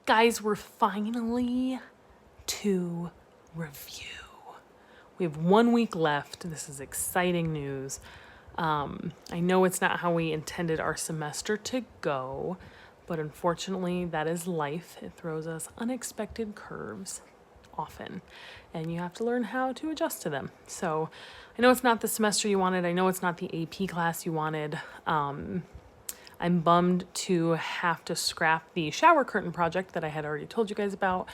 Guys, we're finally to review. We have 1 week left. This is exciting news. I know it's not how we intended our semester to go, but unfortunately, that is life. It throws us unexpected curves often, and you have to learn how to adjust to them. So I know it's not the semester you wanted. I know it's not the AP class you wanted. I'm bummed to have to scrap the shower curtain project that I had already told you guys about,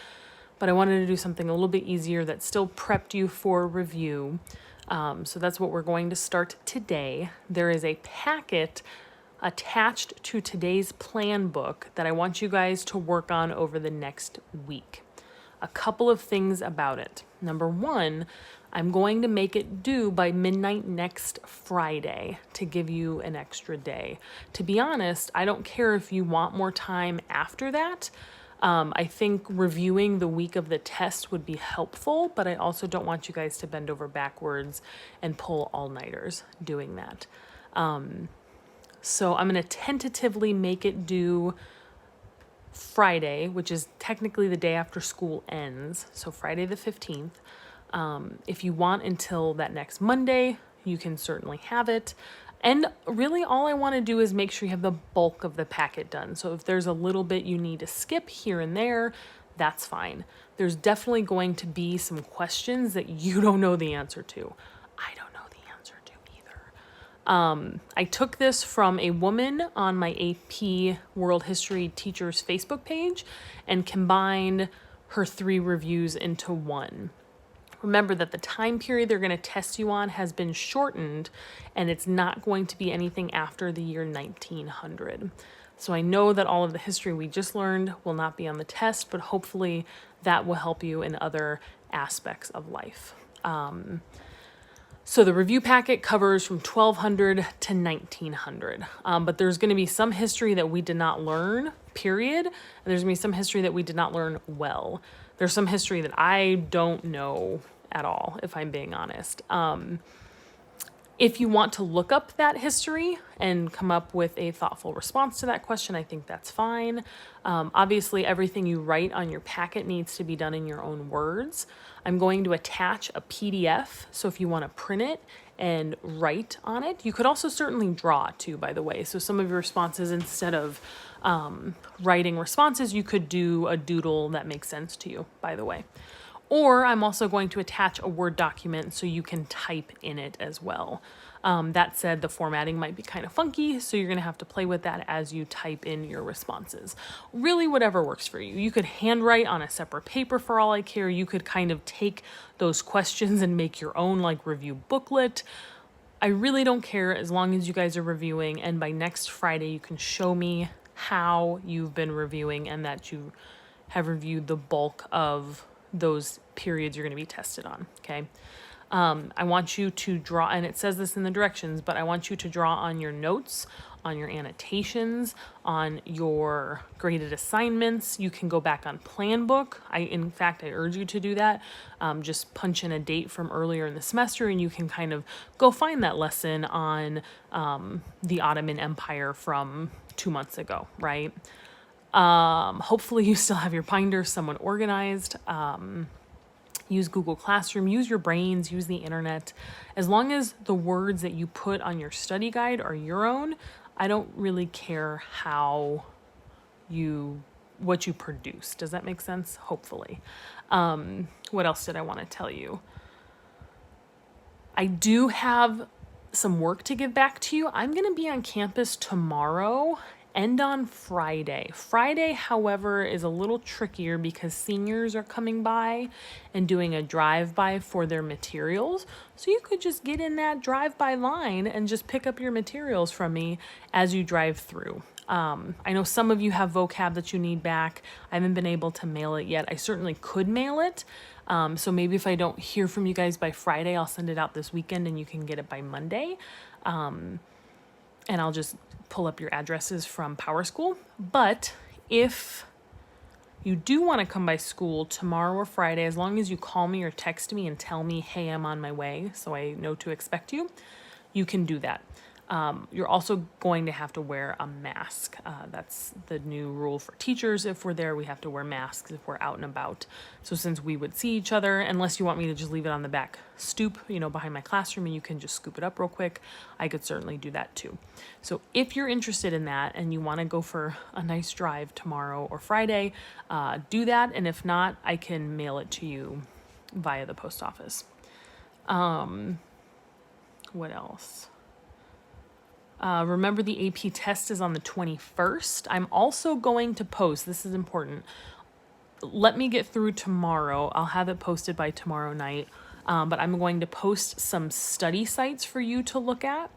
but I wanted to do something a little bit easier that still prepped you for review. So that's what we're going to start today. There is a packet attached to today's plan book that I want you guys to work on over the next week. A couple of things about it. Number one, I'm going to make it due by midnight next Friday to give you an extra day. To be honest, I don't care if you want more time after that. I think reviewing the week of the test would be helpful, but I also don't want you guys to bend over backwards and pull all-nighters doing that. So I'm going to tentatively make it due Friday, which is technically the day after school ends, so Friday the 15th. If you want until that next Monday, you can certainly have it. And really all I want to do is make sure you have the bulk of the packet done. So if there's a little bit you need to skip here and there, that's fine. There's definitely going to be some questions that you don't know the answer to. I don't know the answer to either. I took this from a woman on my AP World History Teachers Facebook page and combined her 3 reviews into one. Remember that the time period they're going to test you on has been shortened, and it's not going to be anything after the year 1900. So I know that all of the history we just learned will not be on the test, but hopefully that will help you in other aspects of life. So the review packet covers from 1200 to 1900, but there's going to be some history that we did not learn, period, and there's going to be some history that we did not learn well. There's some history that I don't know at all, if I'm being honest. If you want to look up that history and come up with a thoughtful response to that question, I think that's fine. Obviously, everything you write on your packet needs to be done in your own words. I'm going to attach a PDF, so if you want to print it and write on it, you could also certainly draw too, by the way. So some of your responses, instead of writing responses, you could do a doodle that makes sense to you, by the way. Or I'm also going to attach a Word document so you can type in it as well. That said, the formatting might be kind of funky, so you're going to have to play with that as you type in your responses. Really, whatever works for you. You could handwrite on a separate paper for all I care. You could kind of take those questions and make your own like review booklet. I really don't care as long as you guys are reviewing, and by next Friday you can show me how you've been reviewing and that you have reviewed the bulk of those periods you're going to be tested on, okay? I want you to draw, and it says this in the directions, but I want you to draw on your notes, on your annotations, on your graded assignments. You can go back on Plan Book. In fact, I urge you to do that. Just punch in a date from earlier in the semester and you can kind of go find that lesson on the Ottoman Empire from 2 months ago, right? Hopefully you still have your binder somewhat organized. Use Google Classroom, use your brains, use the internet. As long as the words that you put on your study guide are your own, I don't really care what you produce. Does that make sense? Hopefully. What else did I want to tell you? I do have some work to give back to you. I'm going to be on campus tomorrow and on Friday. Friday, however, is a little trickier because seniors are coming by and doing a drive-by for their materials. So you could just get in that drive-by line and just pick up your materials from me as you drive through. I know some of you have vocab that you need back. I haven't been able to mail it yet. I certainly could mail it. So maybe if I don't hear from you guys by Friday, I'll send it out this weekend and you can get it by Monday. And I'll just pull up your addresses from PowerSchool. But if you do want to come by school tomorrow or Friday, as long as you call me or text me and tell me, hey, I'm on my way, so I know to expect you, you can do that. You're also going to have to wear a mask. That's the new rule for teachers. If we're there, we have to wear masks if we're out and about. So since we would see each other, unless you want me to just leave it on the back stoop, behind my classroom, and you can just scoop it up real quick, I could certainly do that too. So if you're interested in that and you want to go for a nice drive tomorrow or Friday, do that. And if not, I can mail it to you via the post office. What else? Remember, the AP test is on the 21st. I'm also going to post, this is important. Let me get through tomorrow. I'll have it posted by tomorrow night. But I'm going to post some study sites for you to look at.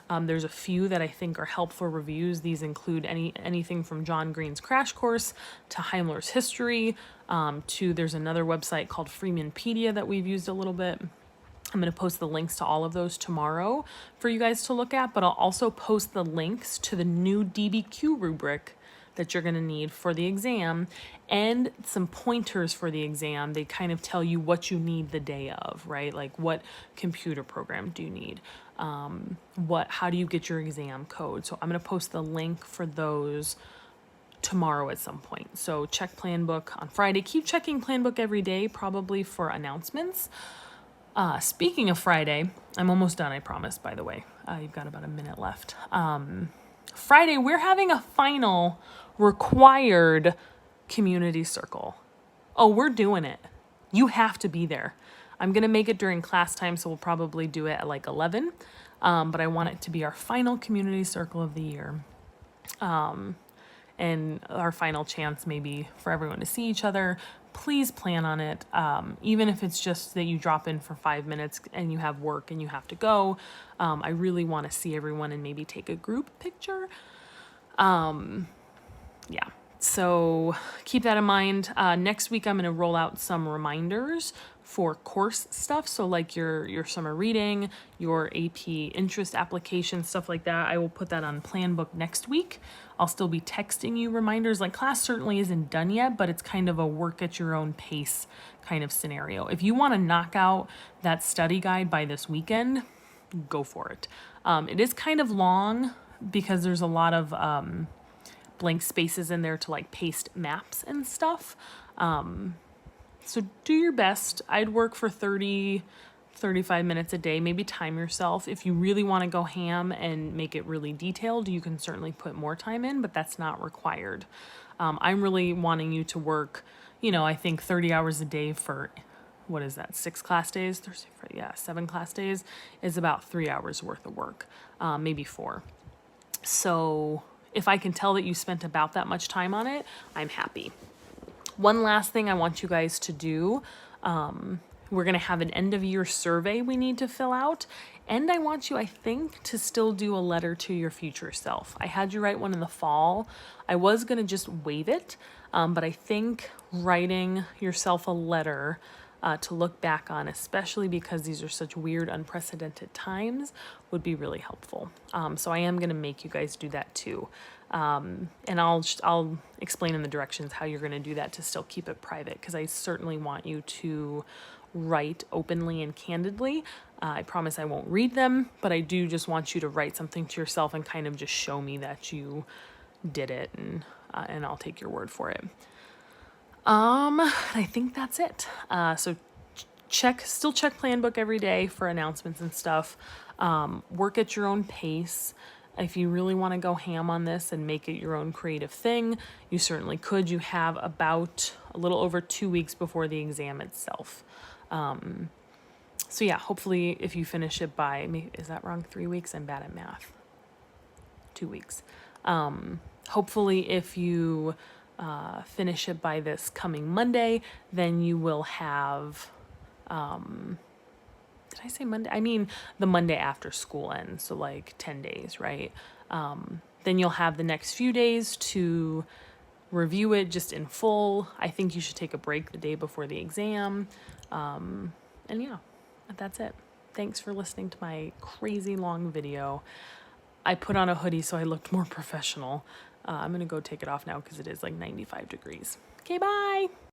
There's a few that I think are helpful reviews. These include anything from John Green's Crash Course to Heimler's History, there's another website called Freemanpedia that we've used a little bit. I'm going to post the links to all of those tomorrow for you guys to look at, but I'll also post the links to the new DBQ rubric that you're going to need for the exam and some pointers for the exam. They kind of tell you what you need the day of, right? Like, what computer program do you need? How do you get your exam code? So I'm going to post the link for those tomorrow at some point. So check Planbook on Friday. Keep checking Planbook every day, probably for announcements. Speaking of Friday, I'm almost done, I promise, by the way. You've got about a minute left. Friday, we're having a final required community circle. Oh, we're doing it. You have to be there. I'm going to make it during class time, so we'll probably do it at like 11. But I want it to be our final community circle of the year. And our final chance maybe for everyone to see each other. Please plan on it. Even if it's just that you drop in for 5 minutes and you have work and you have to go. I really want to see everyone and maybe take a group picture. Yeah. So keep that in mind. Next week, I'm going to roll out some reminders for course stuff. So like your summer reading, your AP interest application, stuff like that. I will put that on Planbook next week. I'll still be texting you reminders. Like, class certainly isn't done yet, but it's kind of a work at your own pace kind of scenario. If you want to knock out that study guide by this weekend, go for it. It is kind of long because there's a lot of blank spaces in there to like paste maps and stuff. So do your best. I'd work for 35 minutes a day, maybe time yourself. If you really want to go ham and make it really detailed, you can certainly put more time in, but that's not required. I'm really wanting you to work, I think 30 hours a day for, what is that, 6 class days? Thursday, Friday, 7 class days is about 3 hours worth of work, maybe 4. So if I can tell that you spent about that much time on it, I'm happy. One last thing I want you guys to do, we're going to have an end of year survey we need to fill out. And I want you, I think, to still do a letter to your future self. I had you write one in the fall. I was going to just waive it, but I think writing yourself a letter to look back on, especially because these are such weird, unprecedented times, would be really helpful. So I am going to make you guys do that too. And I'll explain in the directions how you're going to do that to still keep it private, because I certainly want you to write openly and candidly. I promise I won't read them, but I do just want you to write something to yourself and kind of just show me that you did it, and I'll take your word for it. I think that's it. So still check Planbook every day for announcements and stuff. Work at your own pace. If you really want to go ham on this and make it your own creative thing, you certainly could. You have about a little over 2 weeks before the exam itself. So yeah, hopefully if you finish it by, is that wrong? 3 weeks? I'm bad at math. 2 weeks. Hopefully if you finish it by this coming Monday, then you will have, did I say Monday? I mean the Monday after school ends, so like 10 days, right? Then you'll have the next few days to review it just in full. I think you should take a break the day before the exam. And yeah, that's it. Thanks for listening to my crazy long video. I put on a hoodie so I looked more professional. I'm going to go take it off now because it is like 95 degrees. Okay, bye.